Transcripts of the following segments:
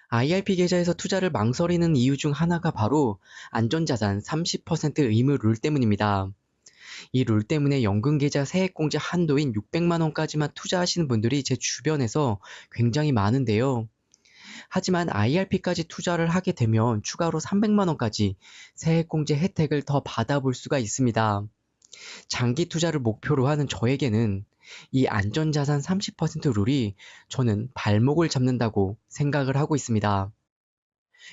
IRP 계좌에서 투자를 망설이는 이유 중 하나가 바로 안전자산 30% 의무 룰 때문입니다. 이 룰 때문에 연금계좌 세액공제 한도인 600만 원까지만 투자하시는 분들이 제 주변에서 굉장히 많은데요. 하지만 IRP까지 투자를 하게 되면 추가로 300만 원까지 세액공제 혜택을 더 받아볼 수가 있습니다. 장기 투자를 목표로 하는 저에게는 이 안전자산 30% 룰이 저는 발목을 잡는다고 생각을 하고 있습니다.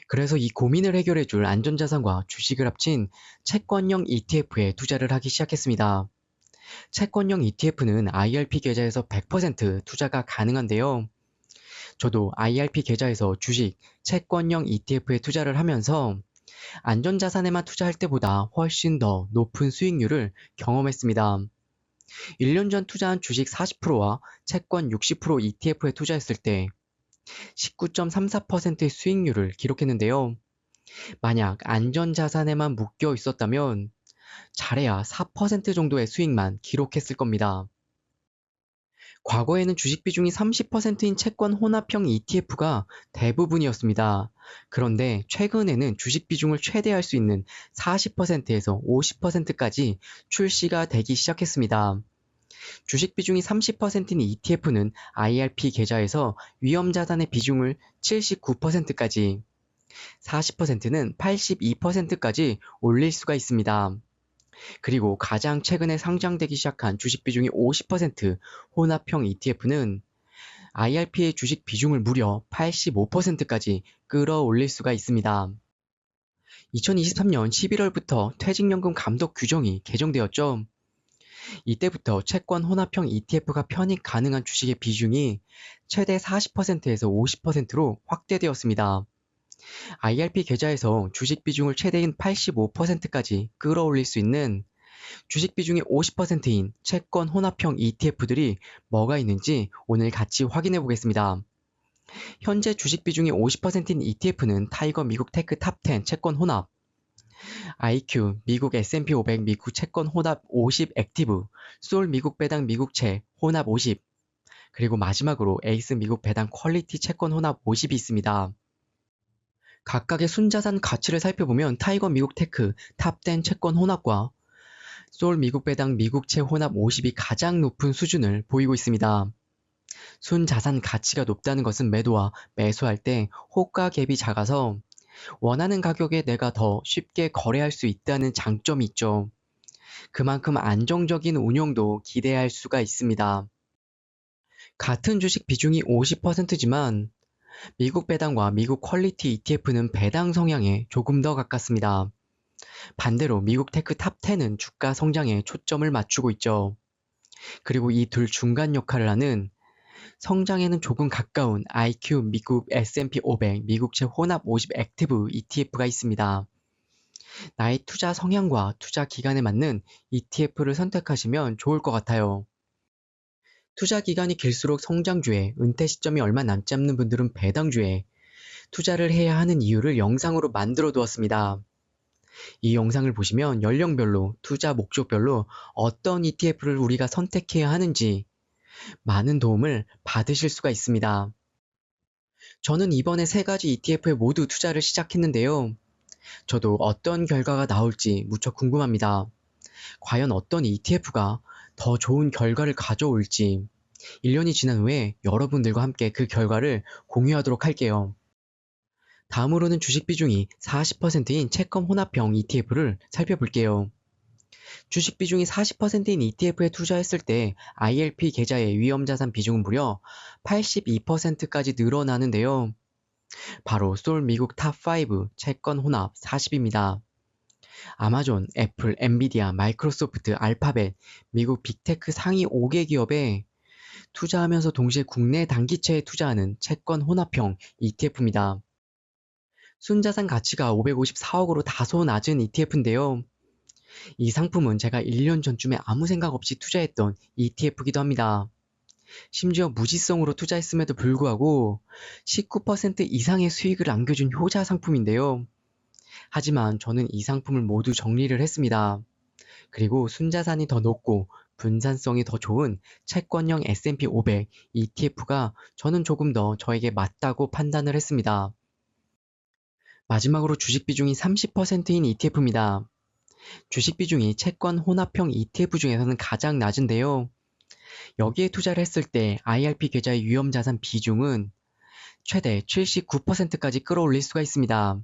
그래서 이 고민을 해결해 줄 안전자산과 주식을 합친 채권형 ETF에 투자를 하기 시작했습니다. 채권형 ETF는 IRP 계좌에서 100% 투자가 가능한데요. 저도 IRP 계좌에서 주식, 채권형 ETF에 투자를 하면서 안전자산에만 투자할 때보다 훨씬 더 높은 수익률을 경험했습니다. 1년 전 투자한 주식 40%와 채권 60% ETF에 투자했을 때 19.34%의 수익률을 기록했는데요. 만약 안전자산에만 묶여 있었다면 잘해야 4% 정도의 수익만 기록했을 겁니다. 과거에는 주식 비중이 30%인 채권 혼합형 ETF가 대부분이었습니다. 그런데 최근에는 주식 비중을 최대할 수 있는 40%에서 50%까지 출시가 되기 시작했습니다. 주식 비중이 30%인 ETF는 IRP 계좌에서 위험자산의 비중을 79%까지, 40%는 82%까지 올릴 수가 있습니다. 그리고 가장 최근에 상장되기 시작한 주식 비중이 50% 혼합형 ETF는 IRP의 주식 비중을 무려 85%까지 끌어올릴 수가 있습니다. 2023년 11월부터 퇴직연금 감독 규정이 개정되었죠. 이때부터 채권 혼합형 ETF가 편입 가능한 주식의 비중이 최대 40%에서 50%로 확대되었습니다. IRP 계좌에서 주식 비중을 최대인 85%까지 끌어올릴 수 있는 주식 비중이 50%인 채권 혼합형 ETF들이 뭐가 있는지 오늘 같이 확인해 보겠습니다. 현재 주식 비중이 50%인 ETF는 타이거 미국 테크 탑10 채권 혼합, IQ 미국 S&P 500 미국 채권 혼합 50 액티브, 솔 미국 배당 미국채 혼합 50, 그리고 마지막으로 에이스 미국 배당 퀄리티 채권 혼합 50이 있습니다. 각각의 순자산 가치를 살펴보면 타이거 미국 테크 탑10 채권 혼합과 솔 미국 배당 미국채 혼합 50이 가장 높은 수준을 보이고 있습니다. 순자산 가치가 높다는 것은 매도와 매수할 때 호가 갭이 작아서 원하는 가격에 내가 더 쉽게 거래할 수 있다는 장점이 있죠. 그만큼 안정적인 운용도 기대할 수가 있습니다. 같은 주식 비중이 50%지만 미국 배당과 미국 퀄리티 ETF는 배당 성향에 조금 더 가깝습니다. 반대로 미국 테크 탑10은 주가 성장에 초점을 맞추고 있죠. 그리고 이 둘 중간 역할을 하는 성장에는 조금 가까운 IQ 미국 S&P 500 미국채 혼합 50 액티브 ETF가 있습니다. 나의 투자 성향과 투자 기간에 맞는 ETF를 선택하시면 좋을 것 같아요. 투자 기간이 길수록 성장주에, 은퇴 시점이 얼마 남지 않는 분들은 배당주에 투자를 해야 하는 이유를 영상으로 만들어 두었습니다. 이 영상을 보시면 연령별로, 투자 목적별로 어떤 ETF를 우리가 선택해야 하는지 많은 도움을 받으실 수가 있습니다. 저는 이번에 3가지 ETF에 모두 투자를 시작했는데요. 저도 어떤 결과가 나올지 무척 궁금합니다. 과연 어떤 ETF가 더 좋은 결과를 가져올지 1년이 지난 후에 여러분들과 함께 그 결과를 공유하도록 할게요. 다음으로는 주식 비중이 40%인 채권 혼합형 ETF를 살펴볼게요. 주식 비중이 40%인 ETF에 투자했을 때 IRP 계좌의 위험자산 비중은 무려 82%까지 늘어나는데요. 바로 솔 미국 탑5 채권 혼합 40입니다. 아마존, 애플, 엔비디아, 마이크로소프트, 알파벳, 미국 빅테크 상위 5개 기업에 투자하면서 동시에 국내 단기채에 투자하는 채권 혼합형 ETF입니다. 순자산 가치가 554억으로 다소 낮은 ETF인데요. 이 상품은 제가 1년 전쯤에 아무 생각 없이 투자했던 ETF이기도 합니다. 심지어 무지성으로 투자했음에도 불구하고 19% 이상의 수익을 안겨준 효자 상품인데요. 하지만 저는 이 상품을 모두 정리를 했습니다. 그리고 순자산이 더 높고 분산성이 더 좋은 채권형 S&P 500 ETF가 저는 조금 더 저에게 맞다고 판단을 했습니다. 마지막으로 주식 비중이 30%인 ETF입니다. 주식 비중이 채권 혼합형 ETF 중에서는 가장 낮은데요. 여기에 투자를 했을 때 IRP 계좌의 위험자산 비중은 최대 79%까지 끌어올릴 수가 있습니다.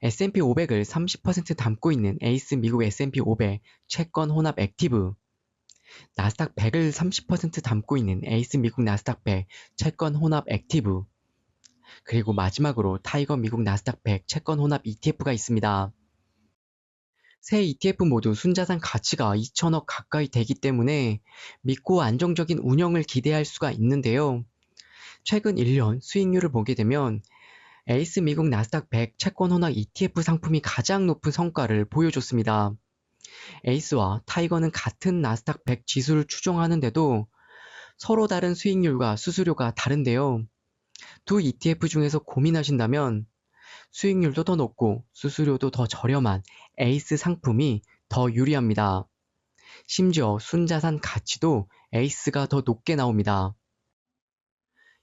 S&P 500을 30% 담고 있는 에이스 미국 S&P 500 채권 혼합 액티브, 나스닥 100을 30% 담고 있는 에이스 미국 나스닥 100 채권 혼합 액티브, 그리고 마지막으로 타이거 미국 나스닥 100 채권 혼합 ETF가 있습니다. 세 ETF 모두 순자산 가치가 2천억 가까이 되기 때문에 믿고 안정적인 운영을 기대할 수가 있는데요. 최근 1년 수익률을 보게 되면 에이스 미국 나스닥 100 채권 혼합 ETF 상품이 가장 높은 성과를 보여줬습니다. 에이스와 타이거는 같은 나스닥 100 지수를 추종하는데도 서로 다른 수익률과 수수료가 다른데요. 두 ETF 중에서 고민하신다면 수익률도 더 높고 수수료도 더 저렴한 에이스 상품이 더 유리합니다. 심지어 순자산 가치도 에이스가 더 높게 나옵니다.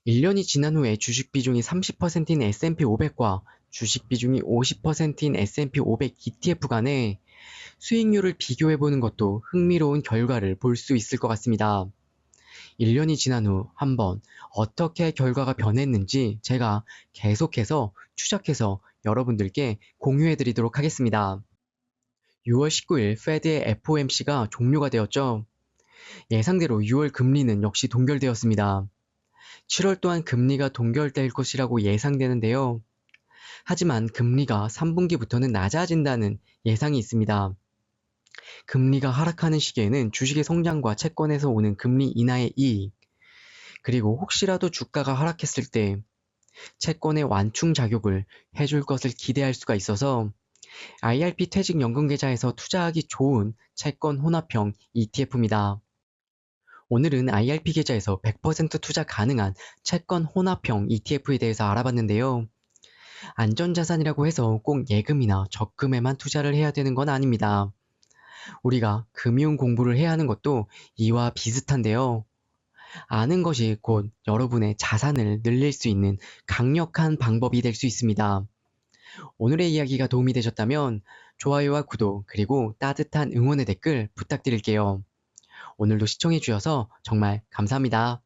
1년이 지난 후에 주식 비중이 30%인 S&P 500과 주식 비중이 50%인 S&P 500 ETF 간의 수익률을 비교해보는 것도 흥미로운 결과를 볼 수 있을 것 같습니다. 1년이 지난 후 한번 어떻게 결과가 변했는지 제가 계속해서 추적해서 여러분들께 공유해 드리도록 하겠습니다. 6월 19일 페드의 FOMC가 종료가 되었죠. 예상대로 6월 금리는 역시 동결되었습니다. 7월 또한 금리가 동결될 것이라고 예상되는데요. 하지만 금리가 3분기부터는 낮아진다는 예상이 있습니다. 금리가 하락하는 시기에는 주식의 성장과 채권에서 오는 금리 인하의 이익, 그리고 혹시라도 주가가 하락했을 때 채권의 완충 작용을 해줄 것을 기대할 수가 있어서 IRP 퇴직연금계좌에서 투자하기 좋은 채권 혼합형 ETF입니다. 오늘은 IRP 계좌에서 100% 투자 가능한 채권 혼합형 ETF에 대해서 알아봤는데요. 안전자산이라고 해서 꼭 예금이나 적금에만 투자를 해야 되는 건 아닙니다. 우리가 금융 공부를 해야 하는 것도 이와 비슷한데요. 아는 것이 곧 여러분의 자산을 늘릴 수 있는 강력한 방법이 될 수 있습니다. 오늘의 이야기가 도움이 되셨다면 좋아요와 구독 그리고 따뜻한 응원의 댓글 부탁드릴게요. 오늘도 시청해 주셔서 정말 감사합니다.